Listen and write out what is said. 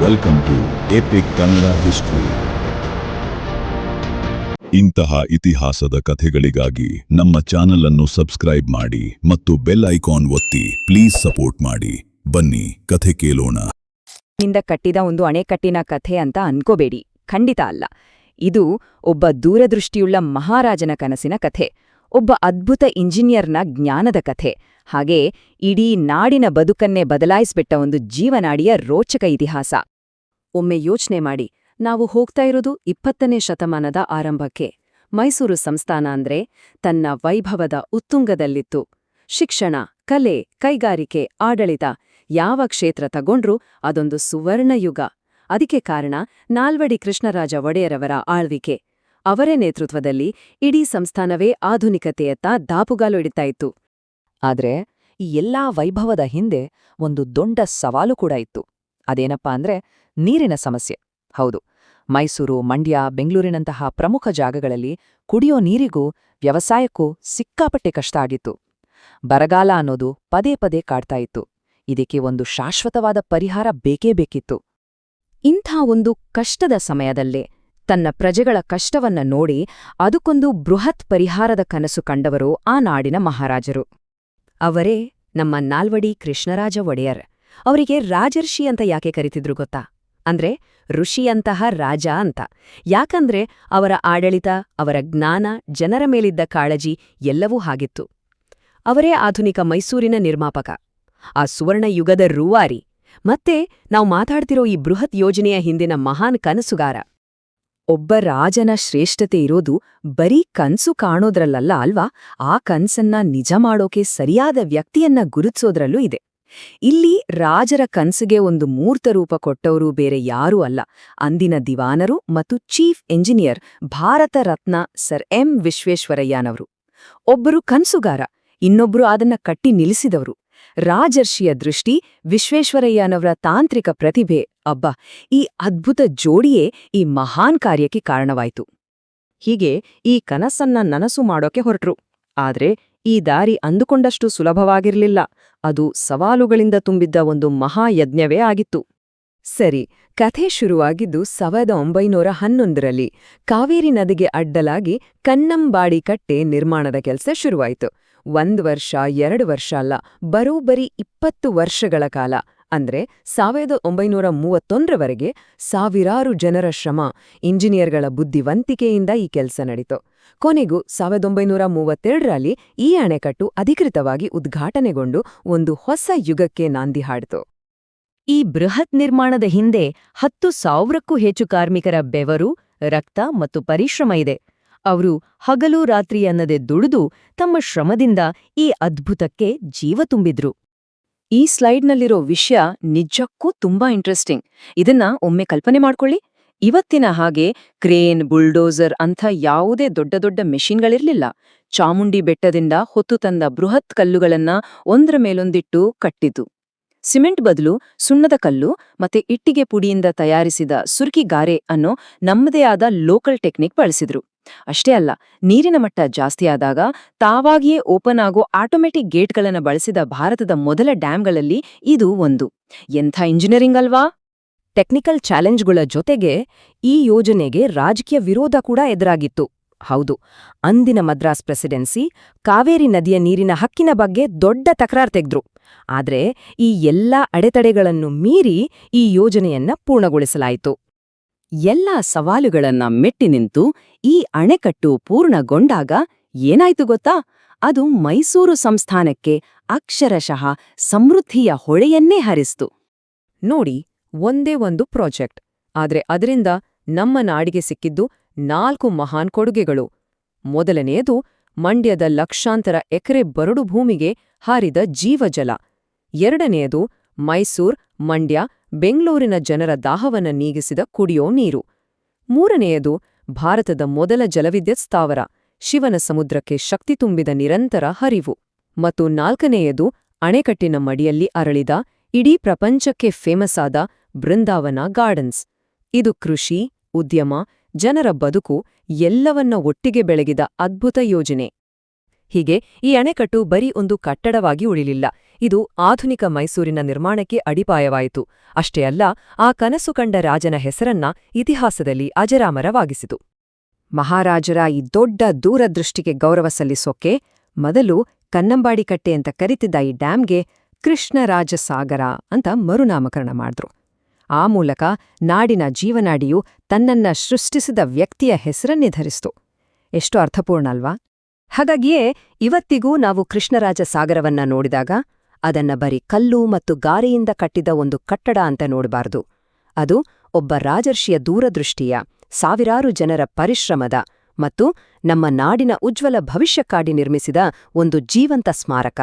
Welcome to epic Kannada history. ಇಂತಹ ಇತಿಹಾಸದ ಕಥೆಗಳಿಗಾಗಿ ನಮ್ಮ ಚಾನೆಲ್ ಅನ್ನು ಸಬ್ಸ್ಕ್ರೈಬ್ ಮಾಡಿ ಮತ್ತು ಬೆಲ್ ಐಕಾನ್ ಒತ್ತಿ. ಪ್ಲೀಸ್ ಸಪೋರ್ಟ್ ಮಾಡಿ. ಬನ್ನಿ ಕಥೆ ಕೇಳೋಣ. ನಿಂದ ಕಟ್ಟಿದ ಒಂದು ಅಣೆಕಟ್ಟಿನ ಕಥೆ ಅಂತ ಅನ್ಕೋಬೇಡಿ, ಖಂಡಿತ ಅಲ್ಲ. ಇದು ಒಬ್ಬ ದೂರದೃಷ್ಟಿಯುಳ್ಳ ಮಹಾರಾಜನ ಕನಸಿನ ಕಥೆ, ಒಬ್ಬ ಅದ್ಭುತ ಇಂಜಿನಿಯರ್ನ ಜ್ಞಾನದ ಕಥೆ, ಹಾಗೇ ಇಡೀ ನಾಡಿನ ಬದುಕನ್ನೇ ಬದಲಾಯಿಸ್ಬಿಟ್ಟ ಒಂದು ಜೀವನಾಡಿಯ ರೋಚಕ ಇತಿಹಾಸ. ಒಮ್ಮೆ ಯೋಚನೆ ಮಾಡಿ, ನಾವು ಹೋಗ್ತಾ ಇರೋದು 20ನೇ ಶತಮಾನದ ಆರಂಭಕ್ಕೆ. ಮೈಸೂರು ಸಂಸ್ಥಾನ ಅಂದ್ರೆ ತನ್ನ ವೈಭವದ ಉತ್ತುಂಗದಲ್ಲಿತ್ತು. ಶಿಕ್ಷಣ, ಕಲೆ, ಕೈಗಾರಿಕೆ, ಆಡಳಿತ ಯಾವ ಕ್ಷೇತ್ರ ತಗೊಂಡ್ರೂ ಅದೊಂದು ಸುವರ್ಣಯುಗ. ಅದಕ್ಕೆ ಕಾರಣ ನಾಲ್ವಡಿ ಕೃಷ್ಣರಾಜ ಒಡೆಯರವರ ಆಳ್ವಿಕೆ. ಅವರೇ ನೇತೃತ್ವದಲ್ಲಿ ಇಡೀ ಸಂಸ್ಥಾನವೇ ಆಧುನಿಕತೆಯತ್ತ ದಾಪುಗಾಲು ಇಡ್ತಾ ಇತ್ತು. ಆದ್ರೆ ಈ ಎಲ್ಲಾ ವೈಭವದ ಹಿಂದೆ ಒಂದು ದೊಡ್ಡ ಸವಾಲು ಕೂಡ ಇತ್ತು. ಅದೇನಪ್ಪಾ ಅಂದ್ರೆ ನೀರಿನ ಸಮಸ್ಯೆ. ಹೌದು, ಮೈಸೂರು, ಮಂಡ್ಯ, ಬೆಂಗಳೂರಿನಂತಹ ಪ್ರಮುಖ ಜಾಗಗಳಲ್ಲಿ ಕುಡಿಯೋ ನೀರಿಗೂ ವ್ಯವಸಾಯಕ್ಕೂ ಸಿಕ್ಕಾಪಟ್ಟೆ ಕಷ್ಟ ಆಗಿತ್ತು. ಬರಗಾಲ ಅನ್ನೋದು ಪದೇ ಪದೇ ಕಾಡ್ತಾ ಇತ್ತು. ಇದಕ್ಕೆ ಒಂದು ಶಾಶ್ವತವಾದ ಪರಿಹಾರ ಬೇಕೇ ಬೇಕಿತ್ತು. ಇಂಥ ಒಂದು ಕಷ್ಟದ ಸಮಯದಲ್ಲೇ ತನ್ನ ಪ್ರಜೆಗಳ ಕಷ್ಟವನ್ನ ನೋಡಿ ಅದಕ್ಕೊಂದು ಬೃಹತ್ ಪರಿಹಾರದ ಕನಸು ಕಂಡವರು ಆ ನಾಡಿನ ಮಹಾರಾಜರು. ಅವರೇ ನಮ್ಮ ನಾಲ್ವಡಿ ಕೃಷ್ಣರಾಜ ಒಡೆಯರ್. ಅವರಿಗೆ ರಾಜರ್ಷಿ ಅಂತ ಯಾಕೆ ಕರಿತಿದ್ರು ಗೊತ್ತಾ? ಅಂದ್ರೆ ಋಷಿಯಂತಹ ರಾಜ ಅಂತ. ಯಾಕಂದ್ರೆ ಅವರ ಆಡಳಿತ, ಅವರ ಜ್ಞಾನ, ಜನರ ಮೇಲಿದ್ದ ಕಾಳಜಿ ಎಲ್ಲವೂ ಹಾಗಿತ್ತು. ಅವರೇ ಆಧುನಿಕ ಮೈಸೂರಿನ ನಿರ್ಮಾಪಕ, ಆ ಸುವರ್ಣ ಯುಗದ ರೂವಾರಿ, ಮತ್ತೆ ನಾವು ಮಾತಾಡ್ತಿರೋ ಈ ಬೃಹತ್ ಯೋಜನೆಯ ಹಿಂದಿನ ಮಹಾನ್ ಕನಸುಗಾರ. ಒಬ್ಬ ರಾಜನ ಶ್ರೇಷ್ಠತೆ ಇರೋದು ಬರೀ ಕನ್ಸು ಕಾಣೋದ್ರಲ್ಲಲ್ಲ ಅಲ್ವಾ, ಆ ಕನ್ಸನ್ನ ನಿಜ ಮಾಡೋಕೆ ಸರಿಯಾದ ವ್ಯಕ್ತಿಯನ್ನ ಗುರುತಿಸೋದ್ರಲ್ಲೂ ಇದೆ. ಇಲ್ಲಿ ರಾಜರ ಕನ್ಸಿಗೆ ಒಂದು ಮೂರ್ತ ರೂಪ ಕೊಟ್ಟವರು ಬೇರೆ ಯಾರೂ ಅಲ್ಲ, ಅಂದಿನ ದಿವಾನರು ಮತ್ತು chief engineer, Bharat Ratna sir M ವಿಶ್ವೇಶ್ವರಯ್ಯನವರು. ಒಬ್ಬರು ಕನ್ಸುಗಾರ, ಇನ್ನೊಬ್ರು ಅದನ್ನ ಕಟ್ಟಿ ನಿಲ್ಲಿಸಿದವರು. ರಾಜರ್ಷಿಯ ದೃಷ್ಟಿ, ವಿಶ್ವೇಶ್ವರಯ್ಯನವರ ತಾಂತ್ರಿಕ ಪ್ರತಿಭೆ, ಅಬ್ಬಾ, ಈ ಅದ್ಭುತ ಜೋಡಿಯೇ ಈ ಮಹಾನ್ ಕಾರ್ಯಕ್ಕೆ ಕಾರಣವಾಯಿತು. ಹೀಗೆ ಈ ಕನಸನ್ನ ನನಸು ಮಾಡೋಕೆ ಹೊರಟ್ರು. ಆದ್ರೆ ಈ ದಾರಿ ಅಂದುಕೊಂಡಷ್ಟು ಸುಲಭವಾಗಿರ್ಲಿಲ್ಲ. ಅದು ಸವಾಲುಗಳಿಂದ ತುಂಬಿದ್ದ ಒಂದು ಮಹಾಯಜ್ಞವೇ ಆಗಿತ್ತು. ಸರಿ, ಕಥೆ ಶುರುವಾಗಿದ್ದು 1911ರಲ್ಲಿ. ಕಾವೇರಿ ನದಿಗೆ ಅಡ್ಡಲಾಗಿ ಕನ್ನಂಬಾಡಿ ಕಟ್ಟೆ ನಿರ್ಮಾಣದ ಕೆಲಸ ಶುರುವಾಯಿತು. 1 ವರ್ಷ 2 ವರ್ಷ ಅಲ್ಲ, ಬರೋಬ್ಬರಿ 20 ವರ್ಷಗಳ ಕಾಲ, ಅಂದ್ರೆ 1931ರವರೆಗೆ ಸಾವಿರಾರು ಜನರ ಶ್ರಮ, ಇಂಜಿನಿಯರ್ಗಳ ಬುದ್ಧಿವಂತಿಕೆಯಿಂದ ಈ ಕೆಲಸ ನಡೀತು. ಕೊನೆಗೂ 1932ರಲ್ಲಿ ಈ ಅಣೆಕಟ್ಟು ಅಧಿಕೃತವಾಗಿ ಉದ್ಘಾಟನೆಗೊಂಡು ಒಂದು ಹೊಸ ಯುಗಕ್ಕೆ ನಾಂದಿ ಹಾಡಿತು. ಈ ಬೃಹತ್ ನಿರ್ಮಾಣದ ಹಿಂದೆ 10,000ಕ್ಕೂ ಹೆಚ್ಚು ಕಾರ್ಮಿಕರ ಬೆವರು, ರಕ್ತ ಮತ್ತು ಪರಿಶ್ರಮ ಇದೆ. ಅವರು ಹಗಲು ರಾತ್ರಿ ಅನ್ನದೆ ದುಡಿದು ತಮ್ಮ ಶ್ರಮದಿಂದ ಈ ಅದ್ಭುತಕ್ಕೆ ಜೀವ ತುಂಬಿದ್ರು. ಈ ಸ್ಲೈಡ್ನಲ್ಲಿರೋ ವಿಷಯ ನಿಜಕ್ಕೂ ತುಂಬಾ ಇಂಟ್ರೆಸ್ಟಿಂಗ್. ಇದನ್ನ ಒಮ್ಮೆ ಕಲ್ಪನೆ ಮಾಡ್ಕೊಳ್ಳಿ. ಇವತ್ತಿನ ಹಾಗೆ ಕ್ರೇನ್, ಬುಲ್ಡೋಸರ್ ಅಂಥ ಯಾವುದೇ ದೊಡ್ಡ ದೊಡ್ಡ ಮೆಷಿನ್ಗಳಿರ್ಲಿಲ್ಲ. ಚಾಮುಂಡಿ ಬೆಟ್ಟದಿಂದ ಹೊತ್ತು ತಂದ ಬೃಹತ್ ಕಲ್ಲುಗಳನ್ನ ಒಂದ್ರ ಮೇಲೊಂದಿಟ್ಟು ಕಟ್ಟಿತು. ಸಿಮೆಂಟ್ ಬದಲು ಸುಣ್ಣದ ಕಲ್ಲು ಮತ್ತೆ ಇಟ್ಟಿಗೆ ಪುಡಿಯಿಂದ ತಯಾರಿಸಿದ ಸುರ್ಕಿಗಾರೆ ಅನ್ನೋ ನಮ್ಮದೇ ಆದ ಲೋಕಲ್ ಟೆಕ್ನಿಕ್ ಬಳಸಿದ್ರು. ಅಷ್ಟೇ ಅಲ್ಲ, ನೀರಿನ ಮಟ್ಟ ಜಾಸ್ತಿಯಾದಾಗ ತಾವಾಗಿಯೇ ಓಪನ್ ಆಗೋ ಆಟೋಮೆಟಿಕ್ ಗೇಟ್ಗಳನ್ನು ಬಳಸಿದ ಭಾರತದ ಮೊದಲ ಡ್ಯಾಂಗಳಲ್ಲಿ ಇದು ಒಂದು. ಎಂಥ ಇಂಜಿನಿಯರಿಂಗ್ ಅಲ್ವಾ? ಟೆಕ್ನಿಕಲ್ ಚಾಲೆಂಜ್ಗಳ ಜೊತೆಗೆ ಈ ಯೋಜನೆಗೆ ರಾಜಕೀಯ ವಿರೋಧ ಕೂಡ ಎದುರಾಗಿತ್ತು. ಹೌದು, ಅಂದಿನ ಮದ್ರಾಸ್ ಪ್ರೆಸಿಡೆನ್ಸಿ ಕಾವೇರಿ ನದಿಯ ನೀರಿನ ಹಕ್ಕಿನ ಬಗ್ಗೆ ದೊಡ್ಡ ತಕರಾರು ತೆಗೆದ್ರು. ಆದ್ರೆ ಈ ಎಲ್ಲಾ ಅಡೆತಡೆಗಳನ್ನು ಮೀರಿ ಈ ಯೋಜನೆಯನ್ನ ಪೂರ್ಣಗೊಳಿಸಲಾಯಿತು. ಎಲ್ಲಾ ಸವಾಲುಗಳನ್ನ ಮೆಟ್ಟಿ ನಿಂತು ಈ ಅಣೆಕಟ್ಟು ಪೂರ್ಣಗೊಂಡಾಗ ಏನಾಯ್ತು ಗೊತ್ತಾ? ಅದು ಮೈಸೂರು ಸಂಸ್ಥಾನಕ್ಕೆ ಅಕ್ಷರಶಃ ಸಮೃದ್ಧಿಯ ಹೊಳೆಯನ್ನೇ ಹರಿಸ್ತು. ನೋಡಿ, ಒಂದೇ ಒಂದು ಪ್ರಾಜೆಕ್ಟ್, ಆದ್ರೆ ಅದರಿಂದ ನಮ್ಮ ನಾಡಿಗೆ ಸಿಕ್ಕಿದ್ದು 4 ಮಹಾನ್ ಕೊಡುಗೆಗಳು. ಮೊದಲನೆಯದು ಮಂಡ್ಯದ ಲಕ್ಷಾಂತರ ಎಕರೆ ಬರಡು ಭೂಮಿಗೆ ಹಾರಿದ ಜೀವಜಲ. ಎರಡನೆಯದು ಮೈಸೂರ್, ಮಂಡ್ಯ, ಬೆಂಗಳೂರಿನ ಜನರ ದಾಹವನ್ನ ನೀಗಿಸಿದ ಕುಡಿಯೋ ನೀರು. ಮೂರನೆಯದು ಭಾರತದ ಮೊದಲ ಜಲವಿದ್ಯುತ್ ಸ್ಥಾವರ, ಶಿವನ ಸಮುದ್ರಕ್ಕೆ ಶಕ್ತಿ ತುಂಬಿದ ನಿರಂತರ ಹರಿವು. ಮತ್ತು 4ನೆಯದು ಅಣೆಕಟ್ಟಿನ ಮಡಿಯಲ್ಲಿ ಅರಳಿದ, ಇಡೀ ಪ್ರಪಂಚಕ್ಕೆ ಫೇಮಸ್ ಆದ ಬೃಂದಾವನ ಗಾರ್ಡನ್ಸ್. ಇದು ಕೃಷಿ, ಉದ್ಯಮ, ಜನರ ಬದುಕು ಎಲ್ಲವನ್ನ ಒಟ್ಟಿಗೆ ಬೆಳಗಿದ ಅದ್ಭುತ ಯೋಜನೆ. ಹೀಗೆ ಈ ಅಣೆಕಟ್ಟು ಬರೀ ಒಂದು ಕಟ್ಟಡವಾಗಿ ಉಳಿಲಿಲ್ಲ, ಇದು ಆಧುನಿಕ ಮೈಸೂರಿನ ನಿರ್ಮಾಣಕ್ಕೆ ಅಡಿಪಾಯವಾಯಿತು. ಅಷ್ಟೇ ಅಲ್ಲ, ಆ ಕನಸು ಕಂಡ ರಾಜನ ಹೆಸರನ್ನ ಇತಿಹಾಸದಲ್ಲಿ ಅಜರಾಮರವಾಗಿಸಿತು. ಮಹಾರಾಜರ ಈ ದೊಡ್ಡ ದೂರದೃಷ್ಟಿಗೆ ಗೌರವ ಸಲ್ಲಿಸೋಕೆ ಮೊದಲು ಕನ್ನಂಬಾಡಿ ಕಟ್ಟೆ ಅಂತ ಕರಿತಿದ್ದ ಈ ಡ್ಯಾಂಗೆ ಕೃಷ್ಣರಾಜ ಸಾಗರ ಅಂತ ಮರುನಾಮಕರಣ ಮಾಡಿದ್ರು. ಆ ಮೂಲಕ ನಾಡಿನ ಜೀವನಾಡಿಯು ತನ್ನನ್ನ ಸೃಷ್ಟಿಸಿದ ವ್ಯಕ್ತಿಯ ಹೆಸರನ್ನೇ ಧರಿಸ್ತು. ಎಷ್ಟು ಅರ್ಥಪೂರ್ಣ ಅಲ್ವಾ? ಹಾಗಾಗಿಯೇ ಇವತ್ತಿಗೂ ನಾವು ಕೃಷ್ಣರಾಜ ಸಾಗರವನ್ನ ನೋಡಿದಾಗ ಅದನ್ನ ಬರೀ ಕಲ್ಲು ಮತ್ತು ಗಾರೆಯಿಂದ ಕಟ್ಟಿದ ಒಂದು ಕಟ್ಟಡ ಅಂತ ನೋಡಬಾರದು. ಅದು ಒಬ್ಬ ರಾಜರ್ಷಿಯ ದೂರದೃಷ್ಟಿಯ, ಸಾವಿರಾರು ಜನರ ಪರಿಶ್ರಮದ ಮತ್ತು ನಮ್ಮ ನಾಡಿನ ಉಜ್ವಲ ಭವಿಷ್ಯಕ್ಕಾಗಿ ನಿರ್ಮಿಸಿದ ಒಂದು ಜೀವಂತ ಸ್ಮಾರಕ.